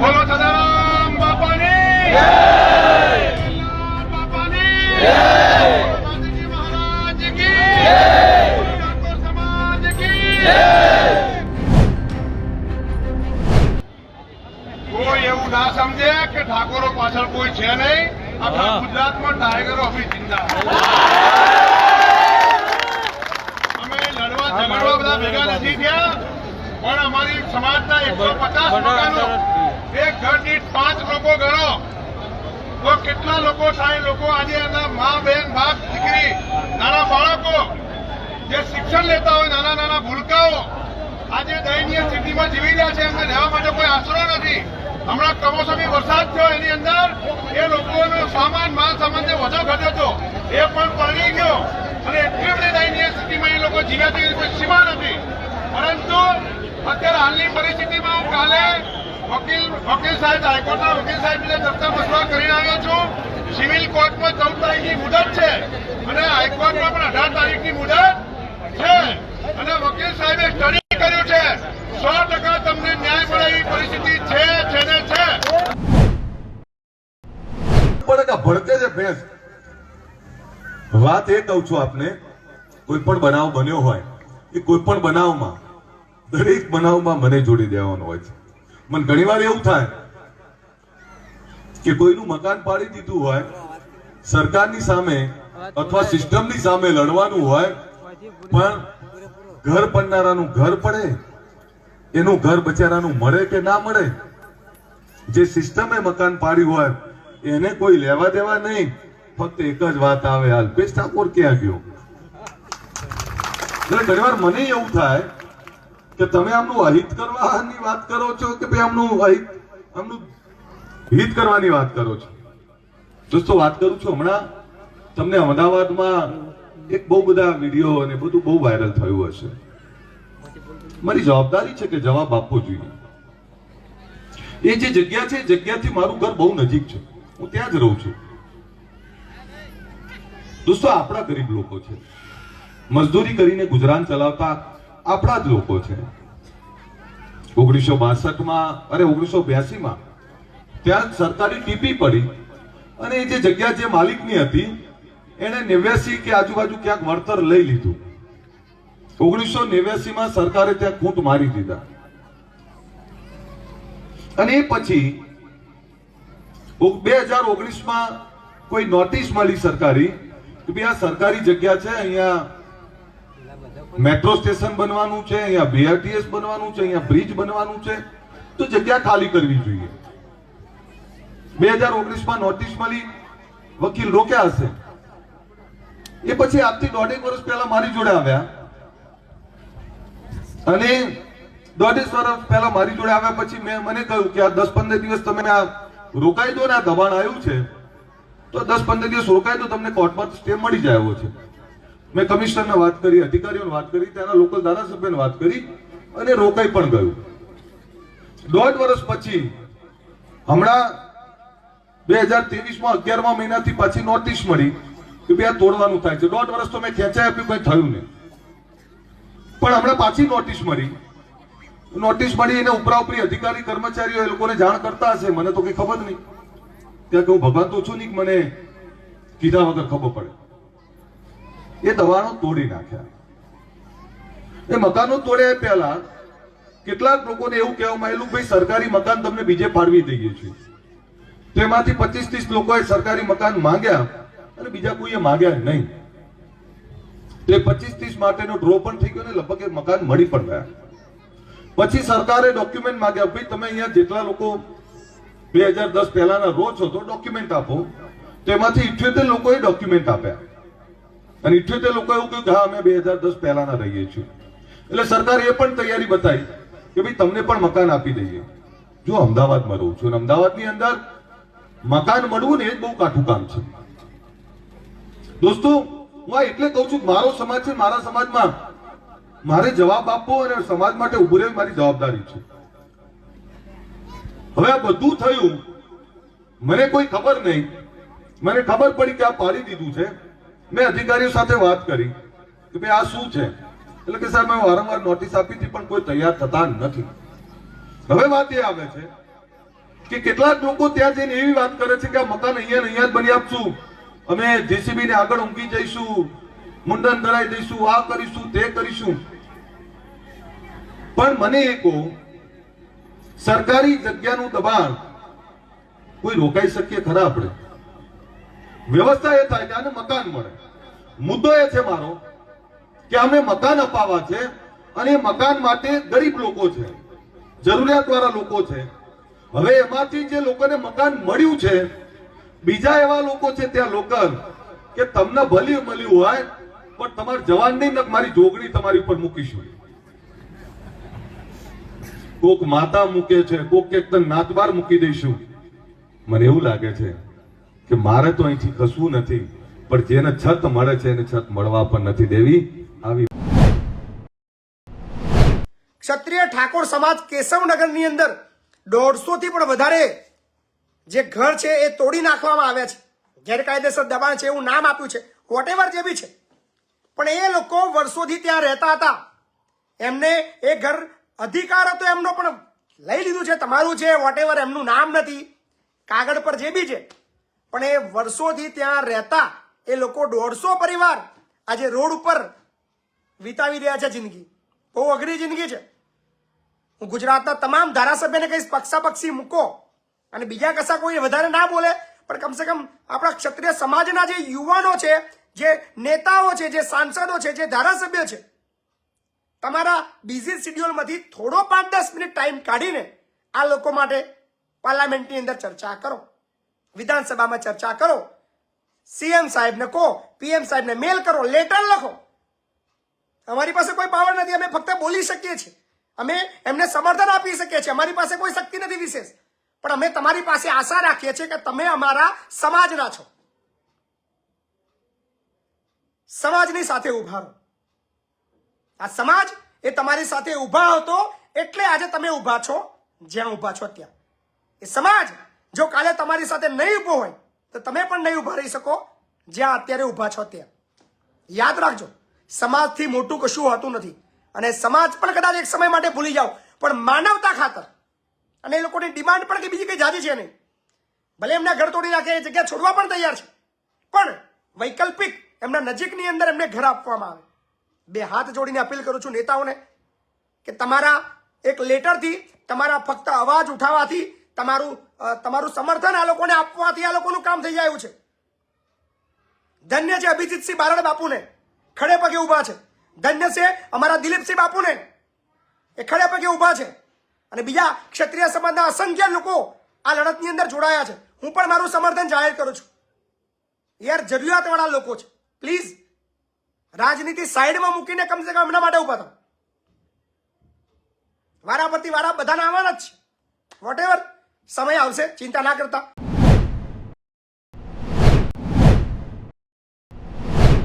બોલો સદારામ બાપાની જય, બાપાની જય, ગાંધીજી મહારાજ કી જય, ઠાકોર સમાજ કી જય। કોઈ એવું ના સમજે કે ઠાકોરો પાછળ કોઈ છે નહીં, આખા ગુજરાતમાં ટાઈગરો અભી જિંદા। અમે લડવા ઝઘડવા બધા ભેગા નથી થયા, પણ અમારી સમાજના 150 મકાનો, એક ઘર દીઠ 5 લોકો ગણો તો કેટલા લોકો થાય? લોકો આજે એના મા, બહેન, બાપ, દીકરી, નાના બાળકો જે શિક્ષણ લેતા હોય, નાના નાના ભૂલકાઓ આજે દયનીય સ્થિતિમાં જીવી રહ્યા છે, એમને રહેવા માટે કોઈ આશરો નથી। હમણાં કમોસમી વરસાદ થયો, એની અંદર એ લોકોનો સામાન, માલ સામાનને વધુ ઘટ્યો હતો, એ પણ પલળી ગયો અને એટલી બધી દયનીય સ્થિતિમાં એ લોકો જીવ્યા તેવી કોઈ સીમા નથી। પરંતુ અત્યારે હાલની પરિસ્થિતિમાં હું કાલે વકીલ સાહેબ, હાઈકોર્ટના વકીલ સાહેબ ચર્ચા મસલા કરીને આવ્યો છું। સિવિલ કોર્ટમાં 14 તારીખની મુદત છે અને હાઈકોર્ટમાં પણ 18 તારીખની મુદત છે અને વકીલ સાહેબે સ્ટડી કર્યું છે, 100% તમને ન્યાય મળે એવી પરિસ્થિતિ છે ને છે। ભડકે છે ભેંસ। વાત એ કહું છું આપને, કોઈ પણ બનાવ બન્યો હોય એ કોઈ પણ બનાવમાં, દરેક બનાવમાં મને જોડી દેવાનો હોય છે। મને ઘણીવાર એવું થાય કે કોઈનું મકાન પાડી દીધું હોય, સરકારની સામે અથવા સિસ્ટમની સામે લડવાનું હોય, પણ ઘર પડનારાનું ઘર પડે, એનું ઘર બચારાનું મળે કે ના મળે, જે સિસ્ટમે મકાન પાડ્યું હોય એને કોઈ લેવા દેવા નહીં, ફક્ત એક જ વાત આવે, અલ્પેશ ઠાકોર ક્યાં ગયો? એટલે ઘણીવાર મને એવું થાય કે તમે આમનું અહિત કરવાની વાત કરો છો કે ભાઈ આમનું હિત કરવાની વાત કરો છો? દોસ્તો, વાત કરું છું, હમણાં તમને અમદાવાદમાં એક બહુ બધા વિડીયો અને બધું બહુ વાયરલ થયું હશે। મારી જવાબદારી છે કે જવાબ આપવો જોઈએ। એ જે જગ્યા છે, જગ્યાથી મારું ઘર બહુ નજીક છે, હું ત્યાં જ રહું છું। દોસ્તો, આપણા ગરીબ લોકો છે, મજદૂરી કરીને ગુજરાન ચલાવતા આપણા જ લોકો છે। 1982માં ત્યાં સરકારી ટીપી પડી અને એ જે જગ્યા જે માલિકની હતી એને 89 કે આજુબાજુ ક્યાંક વળતર લઈ લીધું। 1989માં સરકારે ત્યાં ખૂંટ મારી દીધા અને એ પછી 2019માં કોઈ નોટિસ મળી સરકારી કે ભાઈ આ સરકારી જગ્યા છે, અહીંયા મેટ્રો સ્ટેશન બનવાનું છે, અહીંયા BRTS બનવાનું છે, અહીંયા બ્રિજ બનવાનું છે, તો જગ્યા ખાલી કરવી જોઈએ। 2019માં નોટિસ મળી, વકીલ રોક્યા હશે, એ પછી આજથી 1.5 વર્ષ પહેલા મારી જોડે આવ્યા અને 1.5 વર્ષ પહેલા મારી જોડે આવ્યા પછી મેં મને કહ્યું કે આ 10-15 દિવસ તમે આ રોકાઈ દો ને, આ દબાણ આવ્યું છે તો 10-15 દિવસ રોકાઈ દો, તમને કોર્ટમાં સ્ટે મળી જાય એવો છે। મેં કમિશનરને વાત કરી, અધિકારીઓને વાત કરી, ત્યાંના લોકલ ધારાસભ્યને વાત કરી અને રોકાઈ પણ ગયું। 1.5 વર્ષ પછી હમણાં 2023માં 11મા મહિનાથી પાછી નોટિસ મળી કે ભાઈ આ તોડવાનું થાય છે। 1.5 વર્ષ તો મેં ખેંચાઈ આપ્યું, કંઈ થયું નહીં, પણ હમણાં પાછી નોટિસ મળી એને ઉપરાઉપરી અધિકારી કર્મચારીઓ એ લોકોને જાણ કરતા હશે, મને તો કઈ ખબર નહીં, ત્યાં કે હું ભગવાન તો છું નહીં મને કીધા વગર ખબર પડે। એ દબાણો તોડી નાખ્યા। એ મકાનો તોડ્યા પહેલા કેટલાક લોકોને એવું કહેવામાં આવેલું ભાઈ સરકારી મકાન તમને બીજે ફાળવી દઈએ છીએ, તો એમાંથી 25-30 લોકોએ સરકારી મકાન માંગ્યા અને બીજા કોઈએ માંગ્યા નહીં, તો 25-30 માટેનો ડ્રો પણ થઈ ગયો ને લગભગ એ મકાન મળી પણ ગયા। પછી સરકારે ડોક્યુમેન્ટ માંગ્યા, ભાઈ તમે અહીંયા જેટલા લોકો 2010 પહેલાના રહો છો તો ડોક્યુમેન્ટ આપો, તો એમાંથી 78 લોકોએ ડોક્યુમેન્ટ આપ્યા અને 78 લોકો એવું કહ્યું કે હા અમે 2010 પહેલાના રહીએ છીએ। એટલે સરકારે એ પણ તૈયારી બતાવી કે ભાઈ તમને પણ મકાન આપી દઈએ। જો અમદાવાદમાં રહું છું અને અમદાવાદની અંદર મકાન મળવું ને એ જ બહુ કાઠું કામ છે। દોસ્તો, હું આ એટલે કહું છું, મારો સમાજ છે, મારા સમાજમાં મારે જવાબ આપવો અને સમાજ માટે ઉભું રહેવું મારી જવાબદારી છે. હવે આ બધું થયું, મને કોઈ ખબર નહીં, મને ખબર પડી કે આ પાડી દીધું છે. મેં અધિકારીઓ સાથે વાત કરી કે ભાઈ આ શું છે, એટલે કે સાહેબ મેં વારંવાર નોટિસ આપી હતી પણ કોઈ તૈયાર થતા નથી. હવે વાત એ આવે છે કે કેટલાક લોકો ત્યાં જઈને એવી વાત કરે છે કે આ મકાન અહીંયા ને અહીંયા જ બની આપશું, અમે જેસીબી ને આગળ ઊંઘી જઈશું, મુંડન કરાવી દઈશું, આ કરીશું, તે કરીશું. પણ મને એ કહો, સરકારી જગ્યાનું દબાણ કોઈ રોકાઈ શકીએ ખરા? આપણે વ્યવસ્થા એ થાય કે આને મકાન મળે. મુદ્દો એ છે મારો કે અમે મકાન અપાવવા છે અને એ મકાન માટે ગરીબ લોકો છે, જરૂરિયાતવાળા લોકો છે. હવે એમાંથી જે લોકોને મકાન મળ્યું છે, બીજા એવા લોકો છે ત્યાં લોકલ કે તમને ભલી મળ્યું હોય પણ તમારે જવાન નહીં, મારી જોગણી તમારી ઉપર મૂકીશું. કોક માતા મૂકે છે, કોક એક નાતબાર મૂકી દઈશું. મને એવું લાગે છે કે મારે તો અહીંથી ખસવું નથી, પણ જેને છત મળે છે એને છત મળવા પણ નથી દેવી. આવી ક્ષત્રિય ઠાકોર સમાજ કેશવનગરની અંદર 150 થી પણ વધારે જે ઘર છે એ તોડી નાખવામાં આવ્યા છે. ગેરકાયદેસર દબાણ છે એવું નામ આપ્યું છે, વોટેવર જે બી છે. પણ એ લોકો વર્ષોથી ત્યાં રહેતા હતા, એમને એ ઘર અધિકાર હતો એમનો પણ લઈ લીધું છે, તમારું છે વોટેવર, એમનું નામ નથી કાગળ પર જે બી છે. પણ એ વર્ષોથી ત્યાં રહેતા એ લોકો 150 પરિવાર આજે રોડ ઉપર વિતાવી રહ્યા છે જિંદગી. બહુ અઘરી જિંદગી છે. હું ગુજરાતના તમામ ધારાસભ્યને કહીશ, પક્ષાપક્ષી મૂકો અને બીજા કશા કોઈ વધારે ના બોલે, પણ કમસે કમ આપણા ક્ષત્રિય સમાજના જે યુવાનો છે, જે નેતાઓ છે, જે સાંસદો છે, જે ધારાસભ્ય છે, તમારા બિઝી શેડ્યુલમાંથી થોડો 5-10 મિનિટ ટાઈમ કાઢીને આ લોકો માટે પાર્લામેન્ટની અંદર ચર્ચા કરો, વિધાનસભામાં ચર્ચા કરો, સીએમ સાહેબને કહો, પીએમ સાહેબને મેલ કરો, લેટર લખો. અમારી પાસે કોઈ પાવર નથી, અમે ફક્ત બોલી શકીએ છીએ, અમે એમને સમર્થન આપી શકીએ છીએ, અમારી પાસે કોઈ શક્તિ નથી વિશેષ. પણ અમે તમારી પાસે આશા રાખીએ છીએ કે તમે અમારા સમાજના છો, સમાજની સાથે ઉભા રહો. આ સમાજ એ તમારી સાથે ઉભા હતો એટલે આજે તમે ઉભા છો જ્યાં ઉભા છો ત્યાં. એ સમાજ જો કાલે તમારી સાથે નહીં ઉભો હોય તો તમે પણ નહીં ઉભા રહી શકો જ્યાં અત્યારે ઉભા છો ત્યાં. યાદ રાખજો, સમાજથી મોટું કશું હોતું નથી. અને સમાજ પણ કદાચ એક સમય માટે ભૂલી જાઓ, પણ માનવતા ખાતર, અને એ લોકોની ડિમાન્ડ પણ કે બીજી કઈ જાદી છે નહીં, ભલે એમના ઘર તોડી નાખે, એ જગ્યા છોડવા પણ તૈયાર છે, પણ વૈકલ્પિક એમના નજીકની અંદર એમને ઘર આપવામાં આવે. બે હાથ જોડીને અપીલ કરું છું નેતાઓને કે તમારા એક લેટરથી, તમારા ફક્ત અવાજ ઉઠાવવાથી, તમારું સમર્થન આ લોકોને આપવાથી આ લોકોનું કામ થઈ જાય એવું છે. ધન્ય છે અભિજીતસિંહ બારડ બાપુને, ખડે પગે ઉભા છે. ધન્ય છે અમારા દિલીપસિંહ બાપુને, એ ખડે પગે ઉભા છે. અને બીજા ક્ષત્રિય સમાજના અસંખ્ય લોકો આ લડતની અંદર જોડાયા છે. હું પણ મારું સમર્થન જાહેર કરું છું. યાર, જરૂરિયાતવાળા લોકો છે, પ્લીઝ રાજનીતિ સાઈડમાં મૂકીને કમસે કમ એમના માટે ઉભા થાઓ. વારા પરથી વારા બધાને આવવાના જ છે. વોટેવર સમય આવશે, ચિંતા ના કરતા.